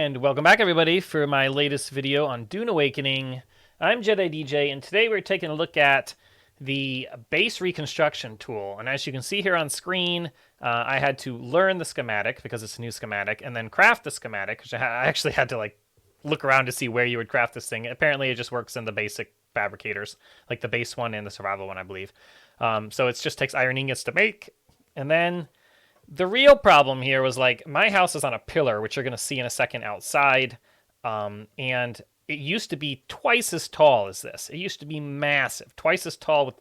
And welcome back, everybody, for my latest video on Dune Awakening. I'm Jedi DJ, and today we're taking a look at the base reconstruction tool. And as you can see here on screen, I had to learn the schematic because it's a new schematic, and then craft the schematic, which I actually had to look around to see where you would craft this thing. Apparently, it just works in the basic fabricators, like the base one and the survival one, I believe. So it just takes iron ingots to make, and then the real problem here was my house is on a pillar, which you're going to see in a second outside. And it used to be twice as tall as this. It used to be massive, twice as tall with,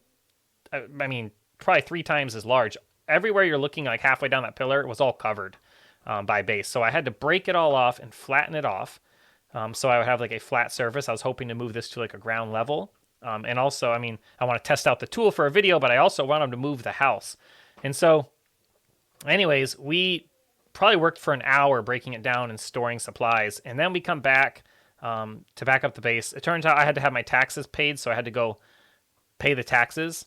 probably 3 times as large. Everywhere you're looking halfway down that pillar, it was all covered by base. So I had to break it all off and flatten it off. So I would have a flat surface. I was hoping to move this to a ground level. And also, I want to test out the tool for a video, but I also want them to move the house. And so anyways, we probably worked for an hour breaking it down and storing supplies, and then we come back to back up the base. It turns out I had to have my taxes paid, so I had to go pay the taxes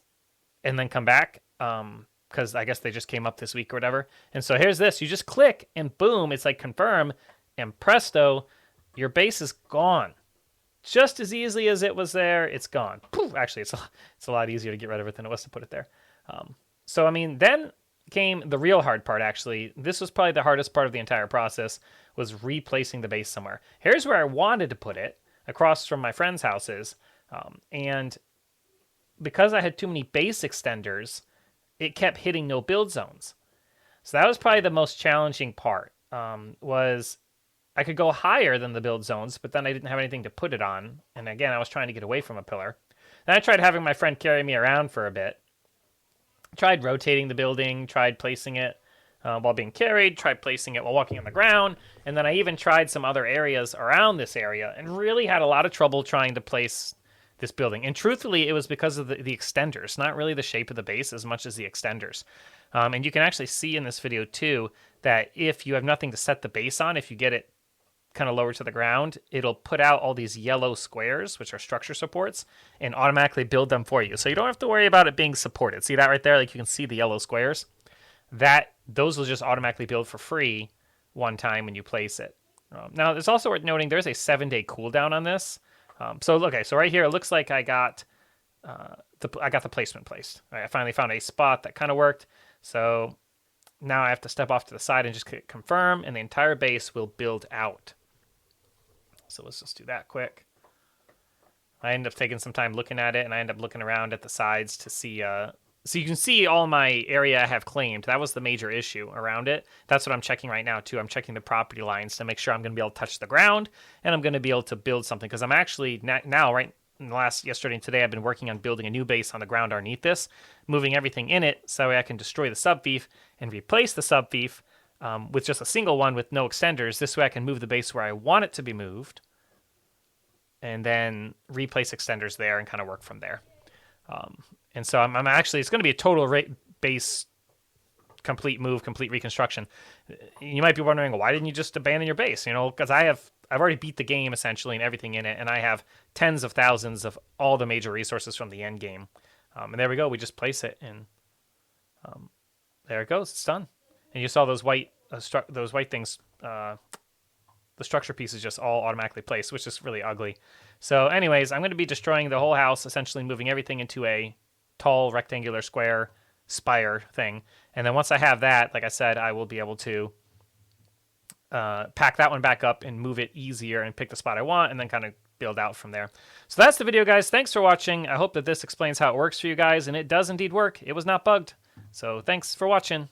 and then come back because I guess they just came up this week or whatever. And so here's this. You just click, and boom, it's confirm, and presto, your base is gone. Just as easily as it was there, it's gone. Poof! Actually, it's a lot easier to get rid of it than it was to put it there. Then came the real hard part, actually. This was probably the hardest part of the entire process, was replacing the base somewhere. Here's where I wanted to put it, across from my friends' houses. And because I had too many base extenders, it kept hitting no build zones. So that was probably the most challenging part, was I could go higher than the build zones, but then I didn't have anything to put it on. And again, I was trying to get away from a pillar. Then I tried having my friend carry me around for a bit. Tried rotating the building, tried placing it while being carried, tried placing it while walking on the ground, and then I even tried some other areas around this area and really had a lot of trouble trying to place this building. And truthfully, it was because of the extenders, not really the shape of the base as much as the extenders. And you can actually see in this video too that if you have nothing to set the base on, if you get it kind of lower to the ground, it'll put out all these yellow squares, which are structure supports, and automatically build them for you. So you don't have to worry about it being supported. See that right there? You can see the yellow squares. Those will just automatically build for free one time when you place it. Now, it's also worth noting there's a 7-day cooldown on this. So right here, it looks like I got the placement placed. All right, I finally found a spot that kind of worked. So now I have to step off to the side and just click confirm, and the entire base will build out. So let's just do that quick. I end up taking some time looking at it, and I end up looking around at the sides to see. So you can see all my area I have claimed. That was the major issue around it. That's what I'm checking right now, too. I'm checking the property lines to make sure I'm going to be able to touch the ground, and I'm going to be able to build something. Because I'm actually, now, right in the yesterday and today, I've been working on building a new base on the ground underneath this, moving everything in it so I can destroy the subfief and replace the subfief with just a single one with no extenders. This way I can move the base where I want it to be moved, and then replace extenders there and kind of work from there. And so I'm actually, it's going to be a total base complete move, complete reconstruction. You might be wondering, well, why didn't you just abandon your base? Because I've already beat the game essentially and everything in it, and I have tens of thousands of all the major resources from the end game. And there we go. We just place it, and there it goes. It's done. And you saw those white things. The structure pieces just all automatically placed, which is really ugly. So anyways, I'm going to be destroying the whole house, essentially moving everything into a tall rectangular square spire thing. And then once I have that, like I said, I will be able to pack that one back up and move it easier and pick the spot I want, and then kind of build out from there. So that's the video, guys. Thanks for watching. I hope that this explains how it works for you guys, and it does indeed work. It was not bugged. So thanks for watching.